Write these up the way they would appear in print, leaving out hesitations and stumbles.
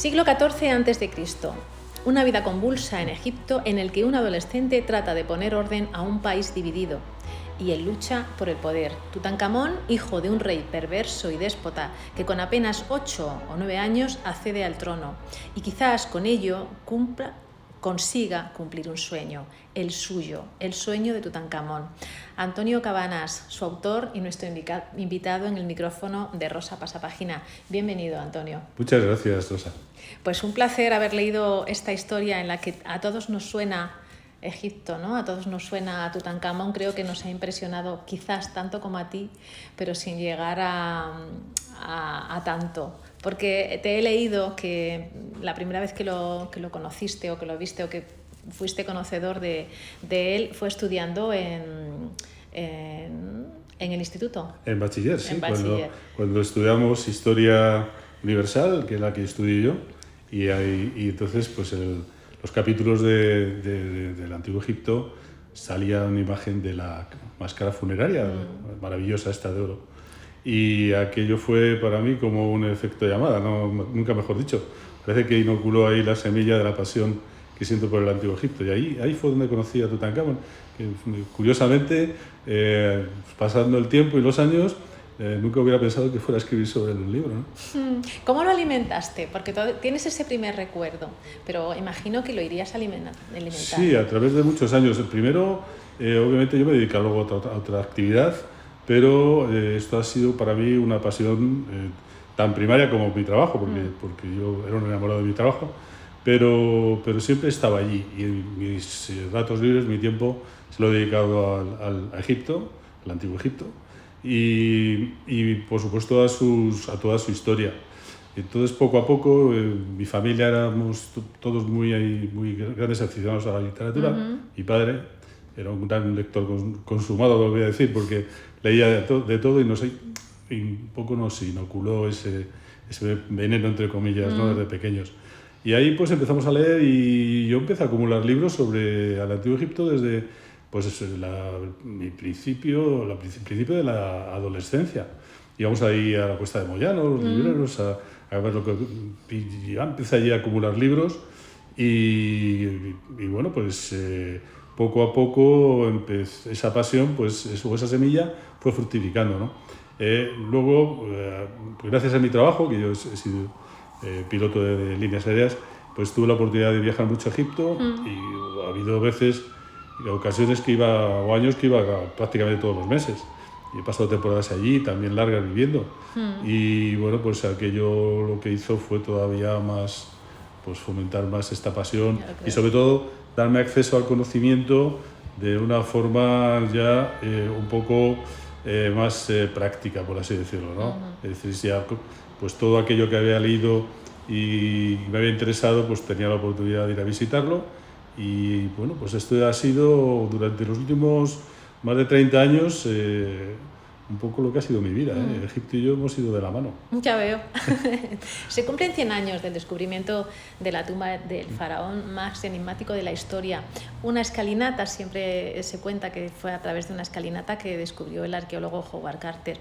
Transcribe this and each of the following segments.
Siglo XIV a.C. Una vida convulsa en Egipto en el que un adolescente trata de poner orden a un país dividido y él lucha por el poder. Tutankamón, hijo de un rey perverso y déspota que con apenas 8 o 9 años accede al trono y quizás con ello consiga cumplir un sueño, el suyo, el sueño de Tutankamón. Antonio Cabanas, su autor y nuestro invitado en el micrófono de Rosa Pasapágina. Bienvenido, Antonio. Muchas gracias, Rosa. Pues un placer haber leído esta historia en la que a todos nos suena Egipto, ¿no? A todos nos suena a Tutankamón. Creo que nos ha impresionado quizás tanto como a ti, pero sin llegar a tanto. Porque te he leído que la primera vez que lo conociste o que lo viste o que fuiste conocedor de él fue estudiando en el instituto. En bachiller, sí. En bachiller. Cuando estudiamos Historia Universal, que es la que estudié yo, y entonces pues los capítulos del Antiguo Egipto salía una imagen de la máscara funeraria, maravillosa esta de oro. Y aquello fue para mí como un efecto llamada, nunca mejor dicho. Parece que inoculó ahí la semilla de la pasión que siento por el Antiguo Egipto. Y ahí fue donde conocí a Tutankamón, que curiosamente, pasando el tiempo y los años, nunca hubiera pensado que fuera a escribir sobre él un libro, ¿no? ¿Cómo lo alimentaste? Porque tienes ese primer recuerdo, pero imagino que lo irías alimentando. Sí, a través de muchos años. El primero, obviamente yo me dediqué luego a otra actividad, pero esto ha sido para mí una pasión tan primaria como mi trabajo, porque yo era un enamorado de mi trabajo, pero siempre estaba allí y en mis ratos libres, mi tiempo, se lo he dedicado a Egipto, al Antiguo Egipto, y por supuesto a toda su historia. Entonces, poco a poco, mi familia éramos todos muy grandes aficionados a la literatura. Mi padre era un gran lector consumado, lo voy a decir, porque leía de todo y un poco nos inoculó ese veneno, entre comillas, ¿no? Desde pequeños. Y ahí pues empezamos a leer y yo empecé a acumular libros sobre el Antiguo Egipto desde pues, el principio de la adolescencia. Íbamos ahí a la Cuesta de Moyano, los libreros, a ver y ya empecé allí a acumular libros y bueno, pues poco a poco esa pasión, pues esa semilla fue fructificando, ¿no? Luego, pues gracias a mi trabajo, que yo he sido piloto de líneas aéreas, pues tuve la oportunidad de viajar mucho a Egipto y ha habido veces, ocasiones o años que iba prácticamente todos los meses. Y he pasado temporadas allí, también largas viviendo. Y bueno, pues aquello lo que hizo fue todavía más, pues fomentar más esta pasión y sobre todo darme acceso al conocimiento de una forma ya un poco más práctica, por así decirlo, ¿no? Es decir, ya pues todo aquello que había leído y me había interesado, pues tenía la oportunidad de ir a visitarlo. Y bueno, pues esto ha sido durante los últimos más de 30 años un poco lo que ha sido mi vida. Egipto y yo hemos ido de la mano. Ya veo. Se cumplen 100 años del descubrimiento de la tumba del faraón más enigmático de la historia. Una escalinata, siempre se cuenta que fue a través de una escalinata que descubrió el arqueólogo Howard Carter.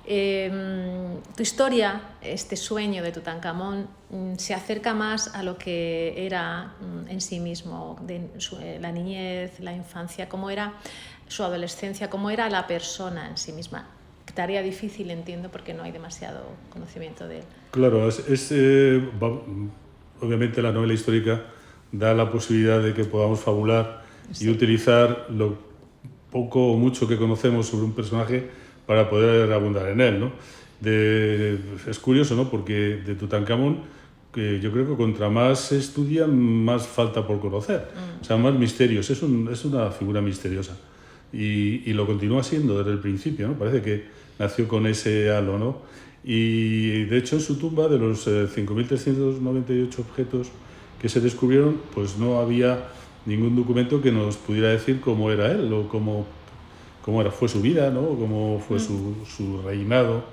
Tu historia, este sueño de Tutankamón, se acerca más a lo que era en sí mismo, la niñez, la infancia, cómo era su adolescencia, cómo era la persona en sí misma. Tarea difícil, entiendo, porque no hay demasiado conocimiento de él. Claro, obviamente la novela histórica da la posibilidad de que podamos fabular y utilizar lo poco o mucho que conocemos sobre un personaje para poder abundar en él, ¿no? Es curioso, ¿no? Porque de Tutankamón, que yo creo que contra más se estudia, más falta por conocer. O sea, más misterios. Es una figura misteriosa. Y lo continúa siendo desde el principio, ¿no? Parece que nació con ese halo, ¿no? Y de hecho en su tumba, de los 5.398 objetos que se descubrieron, pues no había ningún documento que nos pudiera decir cómo era él o cómo fue su vida, ¿no? Cómo fue su reinado,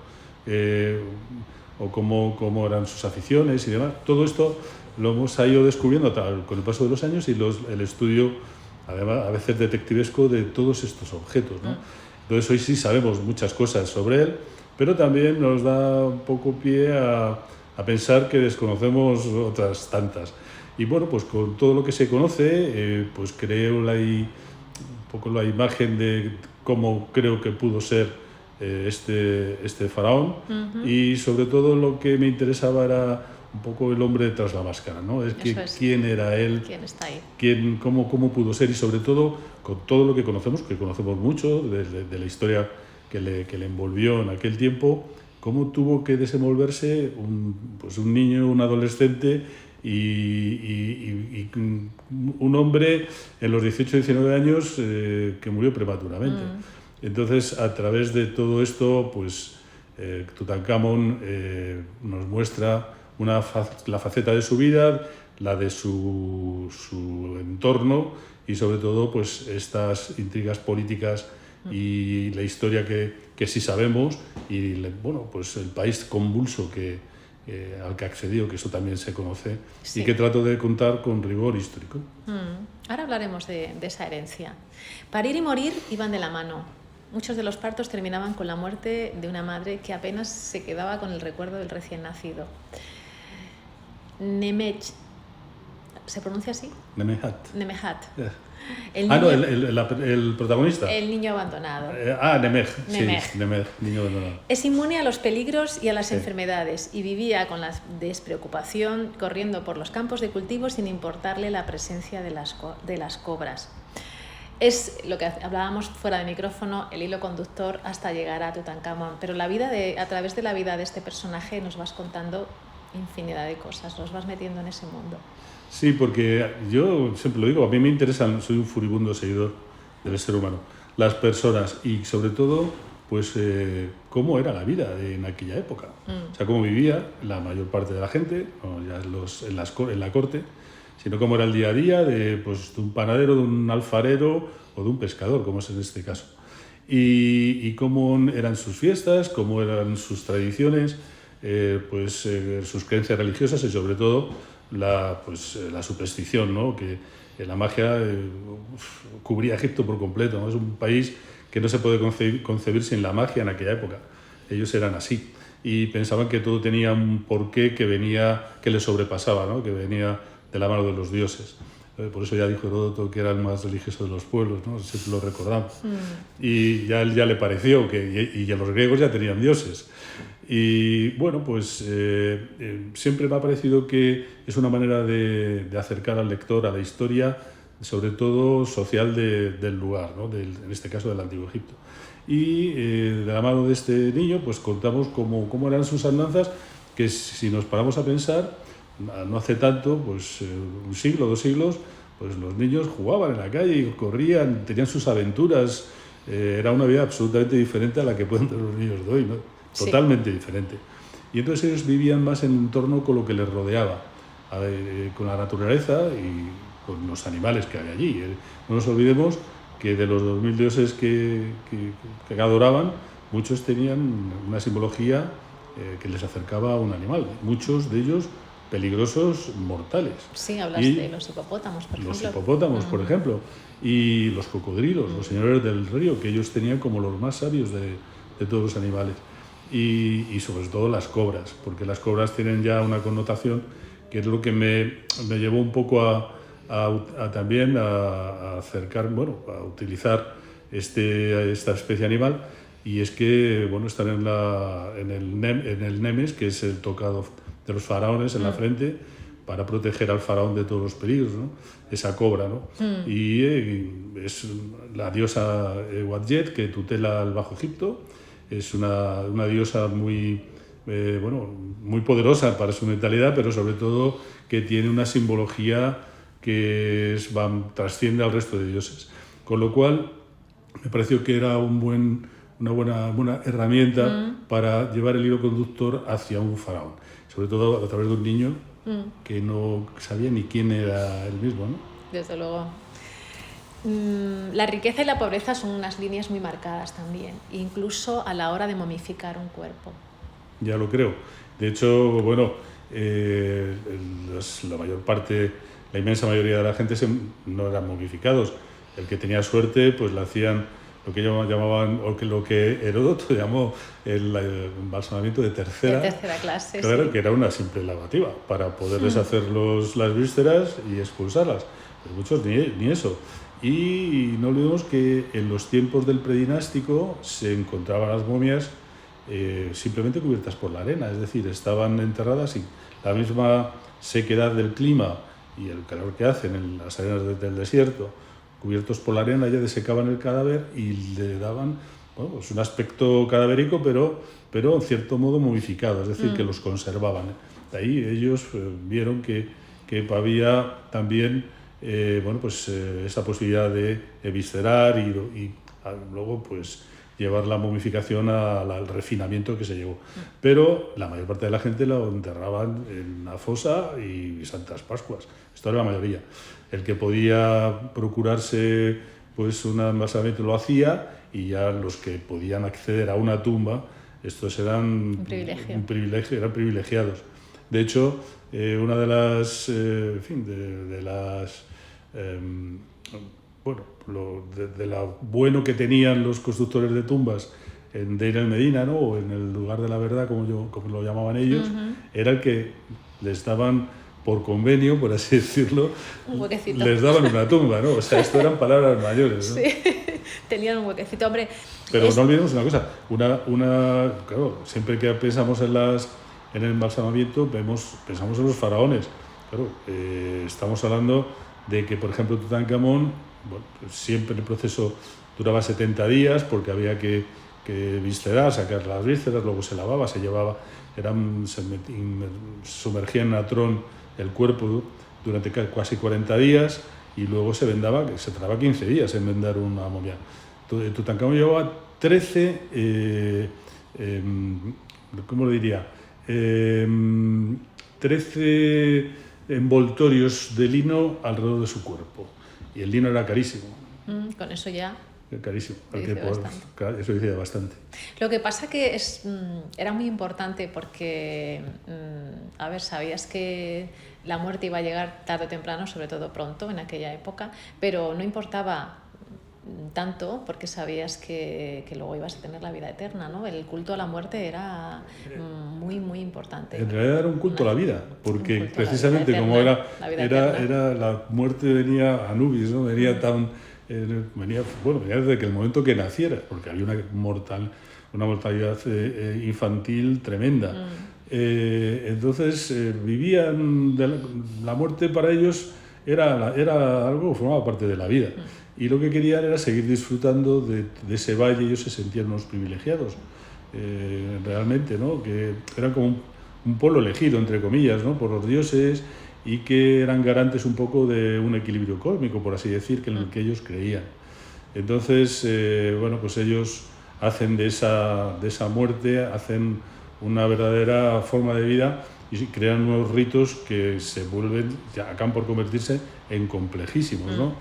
o cómo eran sus aficiones y demás. Todo esto lo hemos ido descubriendo con el paso de los años y el estudio, además, a veces detectivesco, de todos estos objetos, ¿no? Entonces hoy sí sabemos muchas cosas sobre él, pero también nos da un poco pie a a pensar que desconocemos otras tantas. Y bueno, pues con todo lo que se conoce, pues creo un poco la imagen de cómo creo que pudo ser este faraón. Y sobre todo lo que me interesaba era un poco el hombre tras la máscara, ¿no? Quién era él, quién está ahí, cómo pudo ser, y sobre todo con todo lo que conocemos mucho de la historia que le envolvió en aquel tiempo, cómo tuvo que desenvolverse un niño, un adolescente y un hombre en los 18 o 19 años que murió prematuramente. Entonces, a través de todo esto, pues Tutankamón nos muestra la faceta de su vida, la de su entorno y sobre todo pues estas intrigas políticas y la historia que sí sabemos y pues el país convulso al que accedió, que eso también se conoce, sí, y que trato de contar con rigor histórico. Ahora hablaremos de esa herencia. Parir y morir iban de la mano. Muchos de los partos terminaban con la muerte de una madre que apenas se quedaba con el recuerdo del recién nacido. Nemech, ¿se pronuncia así? Nemehat. El protagonista. El niño abandonado. Nemej. Sí, Nemej, niño abandonado. Es inmune a los peligros y a las enfermedades y vivía con la despreocupación corriendo por los campos de cultivo sin importarle la presencia de las cobras. Es lo que hablábamos fuera de micrófono, el hilo conductor hasta llegar a Tutankamón. Pero a través de la vida de este personaje nos vas contando infinidad de cosas, nos vas metiendo en ese mundo. Sí, porque yo siempre lo digo, a mí me interesan, soy un furibundo seguidor del ser humano, las personas y sobre todo, pues cómo era la vida en aquella época. O sea, cómo vivía la mayor parte de la gente, no ya en la corte, sino cómo era el día a día de un panadero, de un alfarero o de un pescador, como es en este caso. Y cómo eran sus fiestas, cómo eran sus tradiciones, sus creencias religiosas y sobre todo la superstición, ¿no? Que la magia cubría Egipto por completo, ¿no? Es un país que no se puede concebir sin la magia en aquella época. Ellos eran así y pensaban que todo tenía un porqué que les sobrepasaba, ¿no? Que venía de la mano de los dioses. Por eso ya dijo Heródoto que era el más religioso de los pueblos, ¿no? Siempre lo recordamos. Y ya le pareció y ya los griegos ya tenían dioses. Y bueno, pues siempre me ha parecido que es una manera de acercar al lector a la historia, sobre todo social del lugar, ¿no? En este caso del Antiguo Egipto. Y de la mano de este niño, pues contamos cómo eran sus andanzas, que si nos paramos a pensar, no hace tanto, pues un siglo, 2 siglos, pues los niños jugaban en la calle, corrían, tenían sus aventuras. Era una vida absolutamente diferente a la que pueden tener los niños de hoy, ¿no? Totalmente diferente. Y entonces ellos vivían más en torno con lo que les rodeaba, con la naturaleza y con los animales que había allí. No nos olvidemos que de los 2000 dioses que adoraban, muchos tenían una simbología que les acercaba a un animal. Muchos de ellos peligrosos, mortales. Sí, hablas de los hipopótamos, por ejemplo. Los hipopótamos, por ejemplo, y los cocodrilos, los señores del río, que ellos tenían como los más sabios de todos los animales. Y sobre todo las cobras, porque las cobras tienen ya una connotación que es lo que me llevó un poco también a acercar, a utilizar esta especie animal, y es que están en el Nemes, que es el tocado de los faraones en la frente, para proteger al faraón de todos los peligros, ¿no? Esa cobra, ¿no? Y es la diosa Wadjet, que tutela el Bajo Egipto. Es una diosa muy poderosa para su mentalidad, pero sobre todo que tiene una simbología que trasciende al resto de dioses. Con lo cual, me pareció que era una buena herramienta para llevar el hilo conductor hacia un faraón, sobre todo a través de un niño que no sabía ni quién era él mismo, ¿no? Desde luego. La riqueza y la pobreza son unas líneas muy marcadas también, incluso a la hora de momificar un cuerpo. Ya lo creo. De hecho, la mayor parte, la inmensa mayoría de la gente no eran momificados. El que tenía suerte, pues lo lo que llamaban, o que lo que Heródoto llamó el embalsamamiento de tercera clase. Claro, sí. que era una simple lavativa para poder deshacer las vísceras y expulsarlas. Pero muchos ni eso. Y no olvidemos que en los tiempos del predinástico se encontraban las momias simplemente cubiertas por la arena, es decir, estaban enterradas y la misma sequedad del clima y el calor que hacen en las arenas del desierto, cubiertos por la arena, ya desecaban el cadáver y le daban pues un aspecto cadavérico, pero en cierto modo momificado, es decir, que los conservaban. De ahí ellos vieron que había también esa posibilidad de eviscerar y luego pues llevar la momificación al refinamiento que se llevó. Pero la mayor parte de la gente lo enterraban en una fosa y Santas Pascuas. Esto era la mayoría. El que podía procurarse pues un embalsamamiento lo hacía, y ya los que podían acceder a una tumba, estos eran un privilegio, eran privilegiados. De hecho, una de las de lo bueno que tenían los constructores de tumbas en Deir el Medina, ¿no? O en el lugar de la verdad, como lo llamaban ellos, era el que les daban por convenio, por así decirlo, un huequecito. Les daban una tumba, ¿no? O sea, esto eran palabras mayores, ¿no? Sí, tenían un huequecito, hombre. Pero no olvidemos una cosa, claro, siempre que pensamos en el embalsamamiento, pensamos en los faraones. Claro, estamos hablando de que, por ejemplo, Tutankamón, pues siempre el proceso duraba 70 días porque había que viscerar, sacar las vísceras, luego se lavaba, se llevaba, se sumergía en natrón el cuerpo durante casi 40 días y luego se tardaba 15 días en vendar una momia. Tutankamón llevaba 13, ¿cómo lo diría? 13 envoltorios de lino alrededor de su cuerpo. Y el lino era carísimo. Con eso ya... Carísimo. Eso dice bastante. Lo que pasa que era muy importante porque, sabías que la muerte iba a llegar tarde o temprano, sobre todo pronto en aquella época, pero no importaba tanto porque sabías que luego ibas a tener la vida eterna, ¿no? El culto a la muerte era muy, muy importante. En realidad era un culto a la vida, porque precisamente como era la muerte venía Anubis, ¿no? Venía venía desde que el momento que nacieras, porque había una mortalidad infantil tremenda. Entonces vivían la muerte para ellos era algo que formaba parte de la vida. Y lo que querían era seguir disfrutando de ese valle. Ellos se sentían unos privilegiados, realmente, ¿no? Que eran como un pueblo elegido, entre comillas, ¿no? Por los dioses, y que eran garantes un poco de un equilibrio cósmico, por así decir, en el que ellos creían. Entonces, pues ellos hacen de esa muerte, hacen una verdadera forma de vida y crean nuevos ritos que acaban por convertirse en complejísimos, ¿no?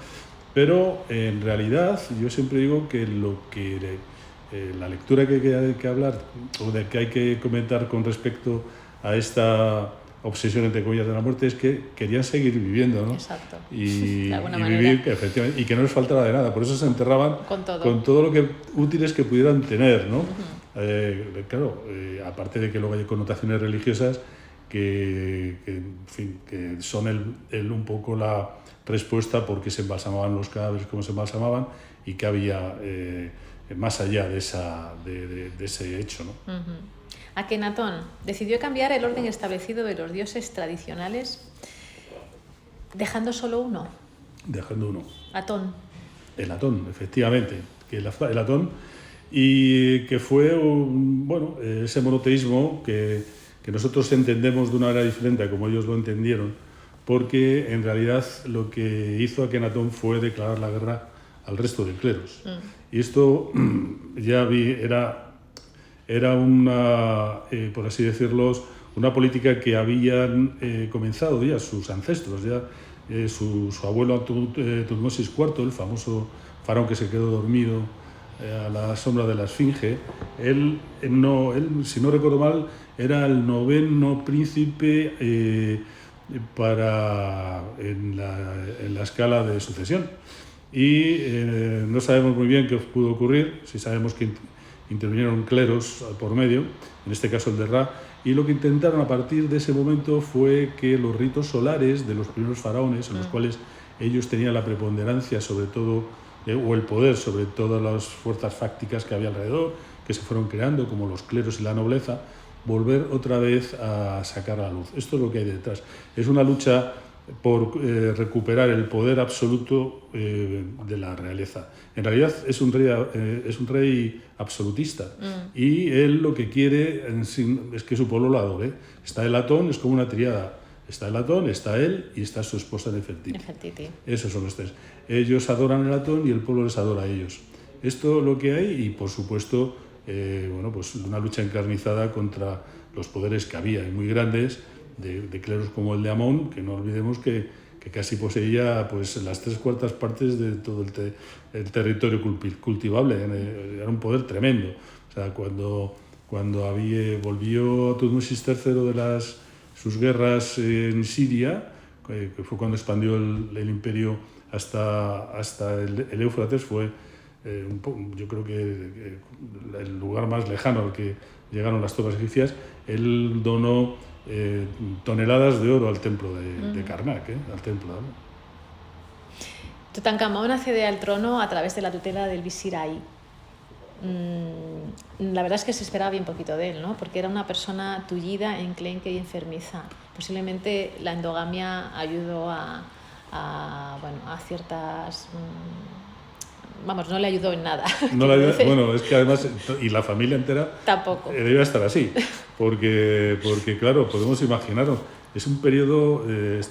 Pero en realidad yo siempre digo que la lectura que hay que hablar o de que hay que comentar con respecto a esta obsesión entre comillas de la muerte es que querían seguir viviendo, ¿no? Exacto. Y vivir efectivamente, y que no les faltara de nada. Por eso se enterraban con todo lo que útiles que pudieran tener, ¿no? Aparte de que luego hay connotaciones religiosas que son un poco la respuesta por qué se embalsamaban los cadáveres como se embalsamaban y que había más allá de ese hecho, ¿no? Akenatón decidió cambiar el orden establecido de los dioses tradicionales, dejando solo uno. Dejando uno. Atón. El Atón, efectivamente. El Atón, y que fue ese monoteísmo que nosotros entendemos de una manera diferente a como ellos lo entendieron, porque en realidad lo que hizo Akenatón fue declarar la guerra al resto del cleros. Y esto era una, por así decirlo, una política que habían comenzado ya sus ancestros, su abuelo Tutmosis IV, el famoso faraón que se quedó dormido a la sombra de la Esfinge. Él, si no recuerdo mal, era el 9º príncipe en la escala de sucesión. y no sabemos muy bien qué pudo ocurrir. Sí sabemos que intervinieron cleros por medio, en este caso el de Ra, y lo que intentaron a partir de ese momento fue que los ritos solares de los primeros faraones, en los cuales ellos tenían la preponderancia sobre todo, o el poder sobre todas las fuerzas fácticas que había alrededor, que se fueron creando, como los cleros y la nobleza, volver otra vez a sacar a la luz. Esto es lo que hay detrás. Es una lucha por recuperar el poder absoluto de la realeza. En realidad es un rey absolutista, y él lo que quiere es que su pueblo lo adore. Está el Atón, es como una tríada. Está el Atón, está él y está su esposa Nefertiti. Esos son los tres. Ellos adoran el Atón y el pueblo les adora a ellos. Esto es lo que hay, y por supuesto pues una lucha encarnizada contra los poderes que había, y muy grandes, de cleros como el de Amón, que no olvidemos que casi poseía pues las 3/4 partes de todo el territorio cultivable. Era un poder tremendo. O sea, cuando volvió Tutmosis III de sus guerras en Siria, que fue cuando expandió el imperio hasta el Éufrates, fue yo creo que el lugar más lejano al que llegaron las tropas egipcias. Él donó toneladas de oro al templo de Karnak, al templo. Tutankamón accede al trono a través de la tutela del visir Ay. La verdad es que se esperaba bien poquito de él, ¿no? Porque era una persona tullida, enclenque y enfermiza. Posiblemente la endogamia ayudó a ciertas... Vamos, no le ayudó en nada. Bueno, es que además, y la familia entera tampoco debe estar así, porque claro, podemos imaginarnos, es un periodo de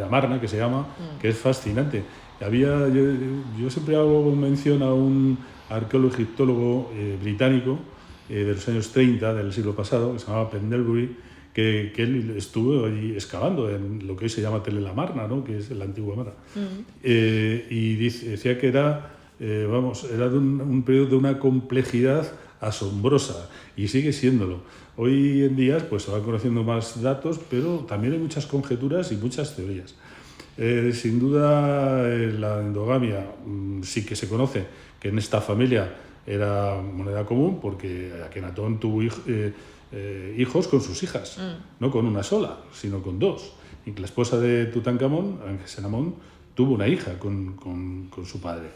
Amarna, que se llama, que es fascinante. Yo siempre hago mención a un arqueólogo egiptólogo británico de los años 30 del siglo pasado, que se llamaba Pendlebury, que él estuvo allí excavando en lo que hoy se llama Tel el Amarna, ¿no? Que es la antigua Amarna. Y decía que era de un periodo de una complejidad asombrosa, y sigue siéndolo. Hoy en día pues se van conociendo más datos, pero también hay muchas conjeturas y muchas teorías. Sin duda la endogamia sí que se conoce que en esta familia era moneda común, porque Akenatón tuvo hijos con sus hijas, no con una sola, sino con dos. Y la esposa de Tutankamón, Angesenamón, tuvo una hija con su padre.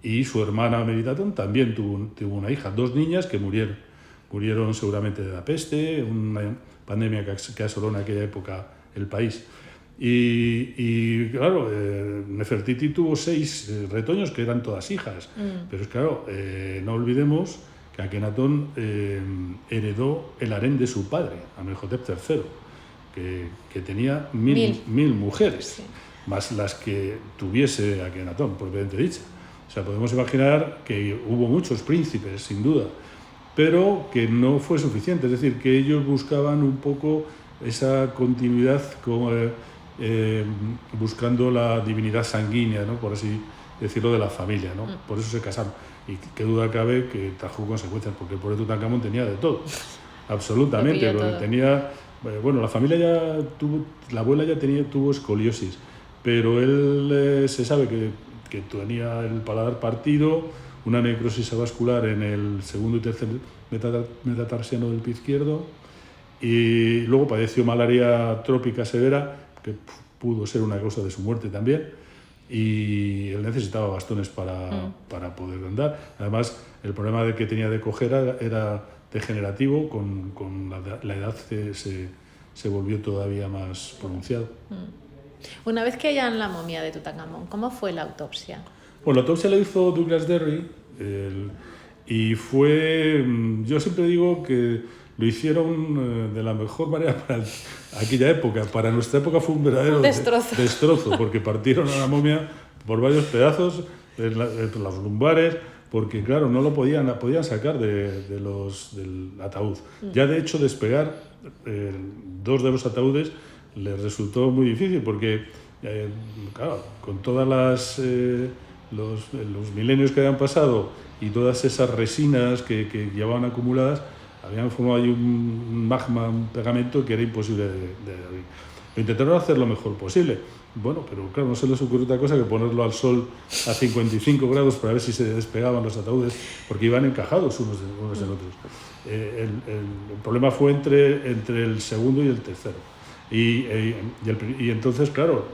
Y su hermana Meritatón también tuvo una hija, 2 niñas que murieron seguramente de la peste, una pandemia que asoló en aquella época el país. Y claro, Nefertiti tuvo 6 retoños que eran todas hijas, pero es claro, no olvidemos que Akenatón heredó el harén de su padre, Amenhotep III, que tenía mil mujeres, sí, más las que tuviese Akenatón, propiamente dicha. O sea, podemos imaginar que hubo muchos príncipes, sin duda, pero que no fue suficiente. Es decir, que ellos buscaban un poco esa continuidad, buscando la divinidad sanguínea, ¿no? Por así decirlo, de la familia, ¿no? Por eso se casaron. Y qué duda cabe que trajo consecuencias, porque el pobre Tutankamón tenía de todo, absolutamente. Todo. La familia la abuela ya tuvo escoliosis, pero él se sabe que tenía el paladar partido, una necrosis avascular en el segundo y tercer metatarsiano del pie izquierdo, y luego padeció malaria trópica severa, que pudo ser una causa de su muerte también, y él necesitaba bastones para poder andar. Además, el problema que tenía de cojera era degenerativo, con la edad se volvió todavía más pronunciado. Una vez que hayan la momia de Tutankamón, ¿cómo fue la autopsia? Bueno, la autopsia la hizo Douglas Derry, y yo siempre digo que lo hicieron de la mejor manera para aquella época. Para nuestra época fue un verdadero destrozo, porque partieron a la momia por varios pedazos, los lumbares, porque claro, no lo podían sacar del ataúd. Ya de hecho despegar 2 de los ataúdes les resultó muy difícil, porque claro, con todas los milenios que habían pasado y todas esas resinas que llevaban acumuladas, habían formado ahí un magma, un pegamento que era imposible de abrir. Lo intentaron hacer lo mejor posible. Bueno, pero claro, no se les ocurrió otra cosa que ponerlo al sol a 55 grados para ver si se despegaban los ataúdes, porque iban encajados unos en otros. El problema fue entre el segundo y el tercero. Y entonces, claro,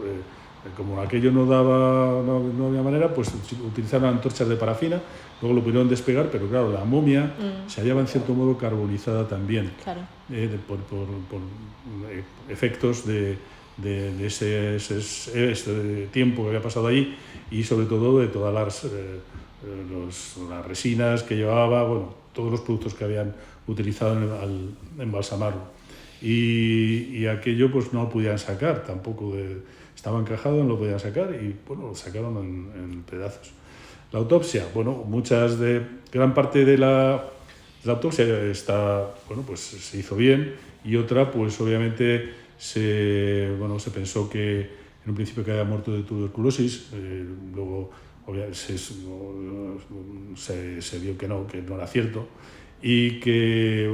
como aquello no había manera, pues utilizaron antorchas de parafina, luego lo pudieron despegar, pero claro, la momia se hallaba en cierto modo carbonizada también, claro. por efectos de ese tiempo que había pasado ahí, y sobre todo de todas las resinas que llevaba, bueno, todos los productos que habían utilizado al embalsamarlo. Y aquello pues no lo podían sacar tampoco, estaba encajado, no lo podían sacar, y bueno, lo sacaron en pedazos. La autopsia, bueno, gran parte de la autopsia pues se hizo bien, y otra pues obviamente se pensó que en un principio que había muerto de tuberculosis, luego se vio que no era cierto, y que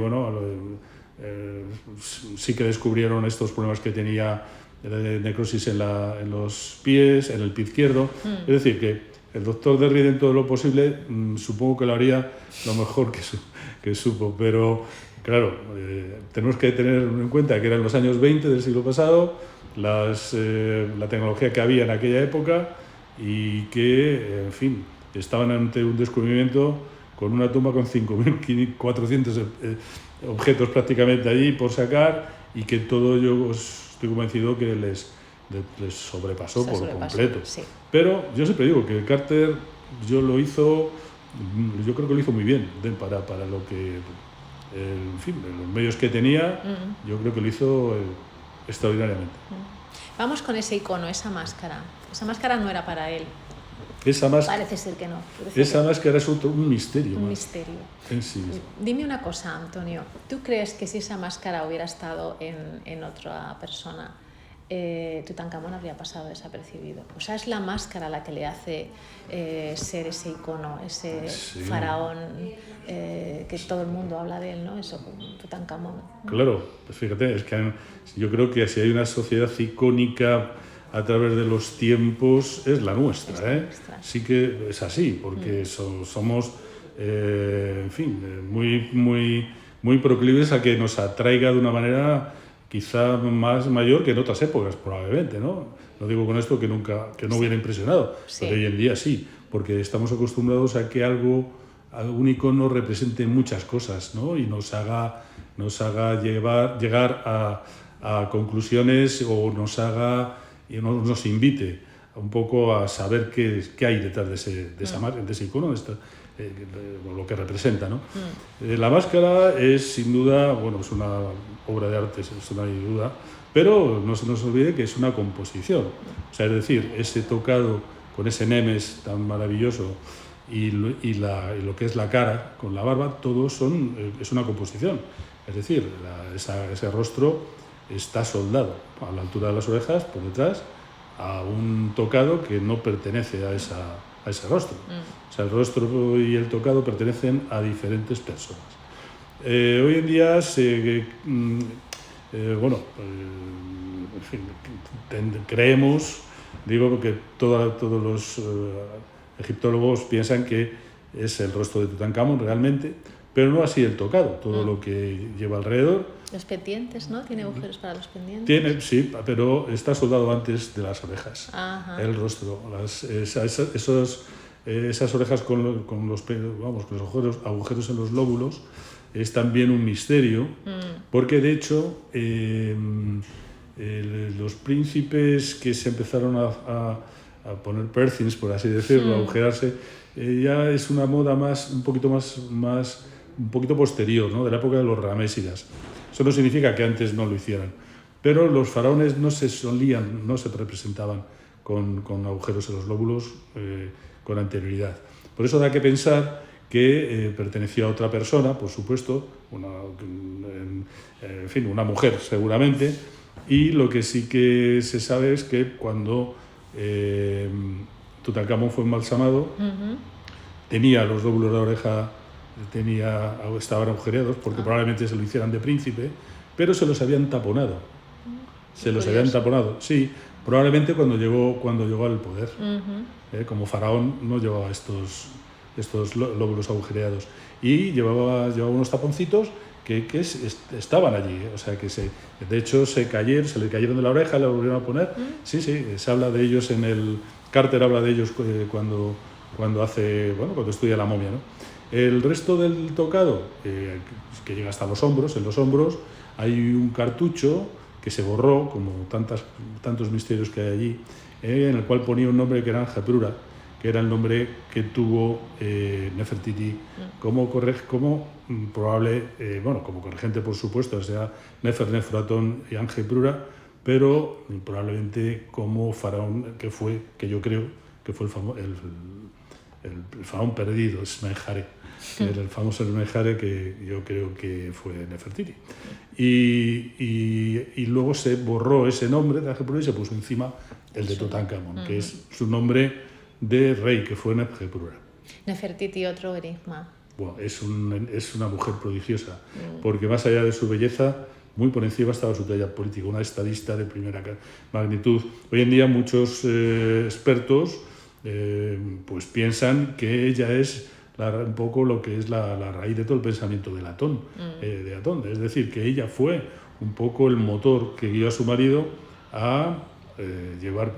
sí que descubrieron estos problemas que tenía de necrosis en los pies, en el pie izquierdo. Es decir, que el doctor Derrida, en todo lo posible, supongo que lo haría lo mejor que supo, pero claro, tenemos que tener en cuenta que eran los años 20 del siglo pasado, la tecnología que había en aquella época, y que, en fin, estaban ante un descubrimiento con una tumba con 5.400 objetos prácticamente allí por sacar, y que todo, yo estoy convencido que les sobrepasó por completo. Sí. Pero yo siempre digo que Carter yo creo que lo hizo muy bien para lo que, en fin, los medios que tenía, yo creo que lo hizo extraordinariamente. Vamos con ese icono, esa máscara. Esa máscara no era para él. Parece ser que no. Esa máscara es un misterio. Un misterio. En sí. Dime una cosa, Antonio. ¿Tú crees que si esa máscara hubiera estado en otra persona, Tutankamón habría pasado desapercibido? O sea, es la máscara la que le hace ser ese icono, ese faraón que todo el mundo habla de él, ¿no? Eso, Tutankamón. Claro, pues fíjate, es que yo creo que si hay una sociedad icónica a través de los tiempos, es la nuestra, Sí que es así, porque somos, en fin, muy proclives a que nos atraiga de una manera quizá mayor que en otras épocas, probablemente, ¿no? No digo con esto que no hubiera impresionado, pero hoy en día sí, porque estamos acostumbrados a que algún icono represente muchas cosas, ¿no? Y nos haga llegar a conclusiones, o y nos invite un poco a saber qué hay detrás de ese icono, lo que representa, ¿no? La máscara es, sin duda, es una obra de arte, eso no hay duda, pero no se nos olvide que es una composición. O sea, es decir, ese tocado con ese nemes tan maravilloso y lo que es la cara con la barba, todo es una composición. Es decir, ese rostro está soldado a la altura de las orejas, por detrás, a un tocado que no pertenece a ese rostro. O sea, el rostro y el tocado pertenecen a diferentes personas. Hoy en día creemos, digo que todos los egiptólogos piensan que es el rostro de Tutankamón realmente, pero no así el tocado, todo lo que lleva alrededor. Los pendientes, ¿no? ¿Tiene agujeros para los pendientes? Tiene, sí, pero está soldado antes de las orejas. Ajá. El rostro. Esas orejas con los agujeros en los lóbulos es también un misterio, porque de hecho los príncipes que se empezaron a poner piercings, por así decirlo, a agujerarse, ya es una moda un poquito posterior, ¿no? De la época de los ramésidas. Eso no significa que antes no lo hicieran, pero los faraones no se representaban con agujeros en los lóbulos con anterioridad. Por eso da que pensar que perteneció a otra persona, por supuesto, una mujer seguramente, y lo que sí que se sabe es que cuando Tutankamón fue embalsamado, tenía los lóbulos de la oreja, estaban agujereados porque probablemente se lo hicieran de príncipe, pero se los habían taponado. se los habían taponado. Sí, probablemente cuando llegó al poder. Como faraón no llevaba estos lóbulos agujereados. Y llevaba unos taponcitos que estaban allí. O sea, que de hecho se le cayeron de la oreja, le volvieron a poner. Sí, se habla de ellos Carter habla de ellos cuando estudia la momia, ¿no? El resto del tocado, que llega hasta los hombros, en los hombros hay un cartucho que se borró, como tantos misterios que hay allí, en el cual ponía un nombre que era Angeprura, que era el nombre que tuvo Nefertiti como corregente, por supuesto, o sea, Nefer-Nefru-Aton y Angeprura, pero probablemente como faraón que yo creo que fue el faraón perdido, Smenkhare, que era el famoso Smenkhare, que yo creo que fue Nefertiti. Y luego se borró ese nombre de Angeprura y se puso encima el de Tutankamón, que es su nombre de rey, que fue Nefertiti. Nefertiti, otro enigma. Bueno, es una mujer prodigiosa, porque más allá de su belleza, muy por encima estaba su talla política, una estadista de primera magnitud. Hoy en día muchos expertos pues piensan que ella es un poco lo que es la raíz de todo el pensamiento de Atón. Es decir, que ella fue un poco el motor que guió a su marido a llevar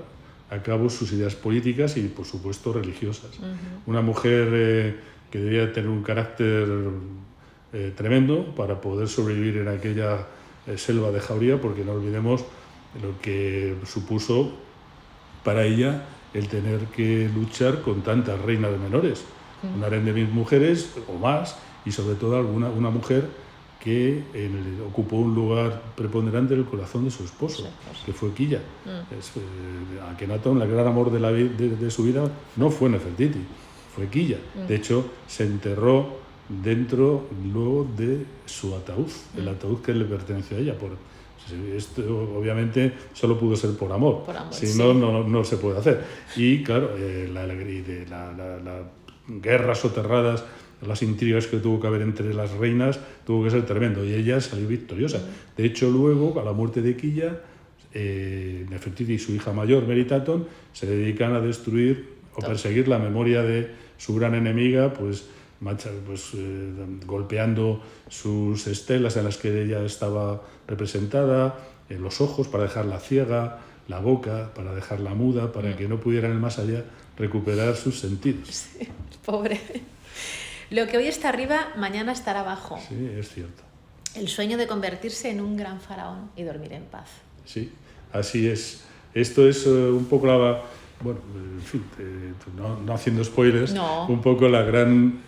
a cabo sus ideas políticas y, por supuesto, religiosas. Una mujer que debía tener un carácter tremendo para poder sobrevivir en aquella selva de Jauría, porque no olvidemos lo que supuso para ella el tener que luchar con tantas reinas de menores, un harén de 1000 mujeres o más, y sobre todo una mujer que ocupó un lugar preponderante en el corazón de su esposo, que fue Quilla. Akenatón, el gran amor de su vida, no fue Nefertiti, fue Quilla. De hecho, se enterró dentro luego de su ataúd, el ataúd que le perteneció a ella. Esto obviamente solo pudo ser por amor, si no, no se puede hacer. Y claro, las guerras soterradas, las intrigas que tuvo que haber entre las reinas, tuvo que ser tremendo, y ella salió victoriosa. De hecho, luego, a la muerte de Quilla, Nefertiti y su hija mayor, Meritaton, se dedican a destruir o perseguir la memoria de su gran enemiga, golpeando sus estelas en las que ella estaba representada, los ojos para dejarla ciega, la boca para dejarla muda, para que no pudiera en el más allá recuperar sus sentidos. Sí, pobre. Lo que hoy está arriba, mañana estará abajo. Sí, es cierto. El sueño de convertirse en un gran faraón y dormir en paz. Sí, así es. Esto es un poco bueno, en fin, no haciendo spoilers, un poco la gran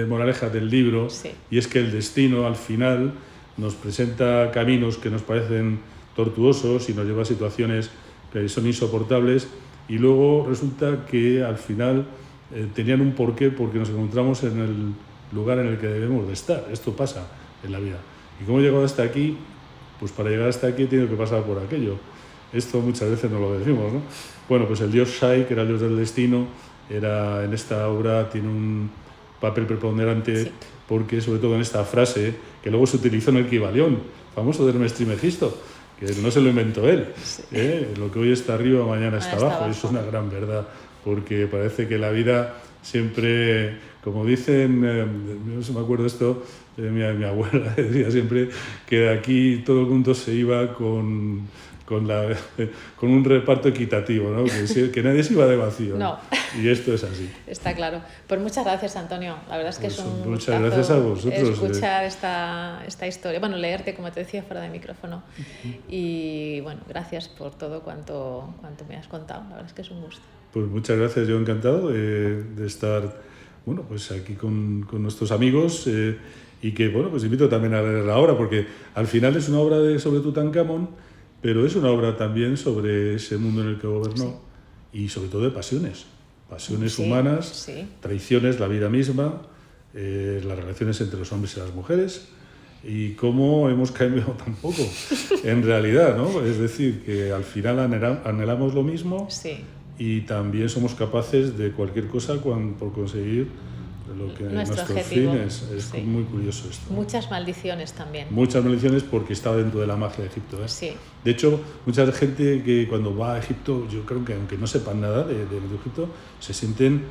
moraleja del libro, y es que el destino al final nos presenta caminos que nos parecen tortuosos y nos lleva a situaciones que son insoportables, y luego resulta que al final tenían un porqué, porque nos encontramos en el lugar en el que debemos de estar. Esto pasa en la vida. ¿Y cómo he llegado hasta aquí? Pues para llegar hasta aquí he tenido que pasar por aquello. Esto muchas veces no lo decimos, ¿no? Bueno, pues el dios Shai, que era el dios del destino, en esta obra tiene un papel preponderante, porque sobre todo en esta frase, que luego se utilizó en el Kybalión, famoso de Hermes Trismegisto, que no se lo inventó él. Lo que hoy está arriba, mañana está abajo. Eso es una gran verdad, porque parece que la vida siempre, como dicen, no se me acuerdo esto, mi abuela decía siempre que de aquí todo el mundo se iba con un reparto equitativo, ¿no? Que nadie se iba de vacío. No. Y esto es así. Está claro. Pues muchas gracias, Antonio. La verdad es que es un muchas gracias a vosotros. Escuchar esta historia. Bueno, leerte, como te decía, fuera de micrófono. Y bueno, gracias por todo cuanto me has contado. La verdad es que es un gusto. Pues muchas gracias. Yo encantado de estar pues aquí con nuestros amigos, y que pues invito también a leerla ahora, porque al final es una obra sobre Tutankamón, pero es una obra también sobre ese mundo en el que gobernó, y sobre todo de pasiones humanas, traiciones, la vida misma, las relaciones entre los hombres y las mujeres, y cómo hemos cambiado tan poco en realidad, ¿no? Es decir, que al final anhelamos lo mismo, y también somos capaces de cualquier cosa por conseguir nuestro nuestro objetivo. fin es Sí. muy curioso esto. Muchas maldiciones también. Muchas maldiciones porque estaba dentro de la magia de Egipto. Sí. De hecho, mucha gente que cuando va a Egipto, yo creo que aunque no sepan nada de Egipto, se sienten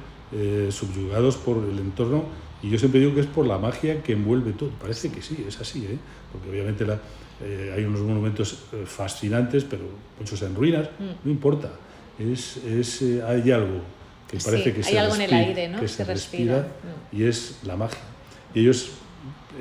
subyugados por el entorno, y yo siempre digo que es por la magia que envuelve todo. Parece que sí, es así, porque obviamente hay unos monumentos fascinantes, pero muchos en ruinas, no importa, hay algo que parece que hay algo en el aire, ¿no? que se respira, Mm. y es la magia. Y ellos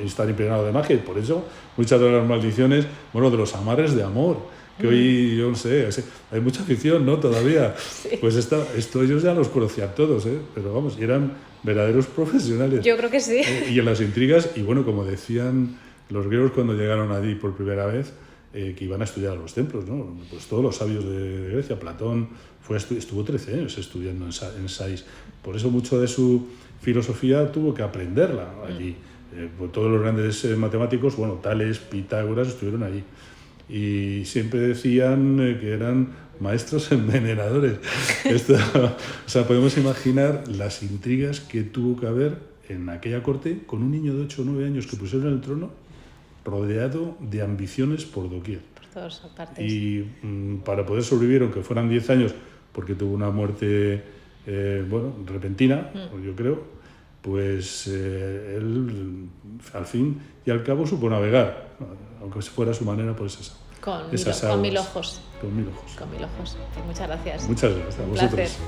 están impregnados de magia, y por eso muchas de las maldiciones, bueno, de los amarres de amor, que hoy, yo no sé, hay mucha afición, ¿no? Todavía. Sí. Pues esto ellos ya los conocían todos, pero vamos, y eran verdaderos profesionales. Yo creo que sí. Y en las intrigas, y bueno, como decían los griegos cuando llegaron allí por primera vez, que iban a estudiar a los templos, ¿no? Pues todos los sabios de Grecia, Platón estuvo 13 años estudiando en Sais. Por eso mucho de su filosofía tuvo que aprenderla allí. Pues todos los grandes matemáticos, bueno, Tales, Pitágoras, estuvieron allí. Y siempre decían que eran maestros envenenadores. O sea, podemos imaginar las intrigas que tuvo que haber en aquella corte con un niño de 8 o 9 años que pusieron en el trono, rodeado de ambiciones por doquier. Por todas partes. Y para poder sobrevivir, aunque fueran 10 años, porque tuvo una muerte repentina, yo creo, pues él al fin y al cabo supo navegar, aunque fuera a su manera, pues esa. Con 1000 ojos. Con 1000 ojos. Muchas gracias. Muchas gracias a Un vosotros. placer.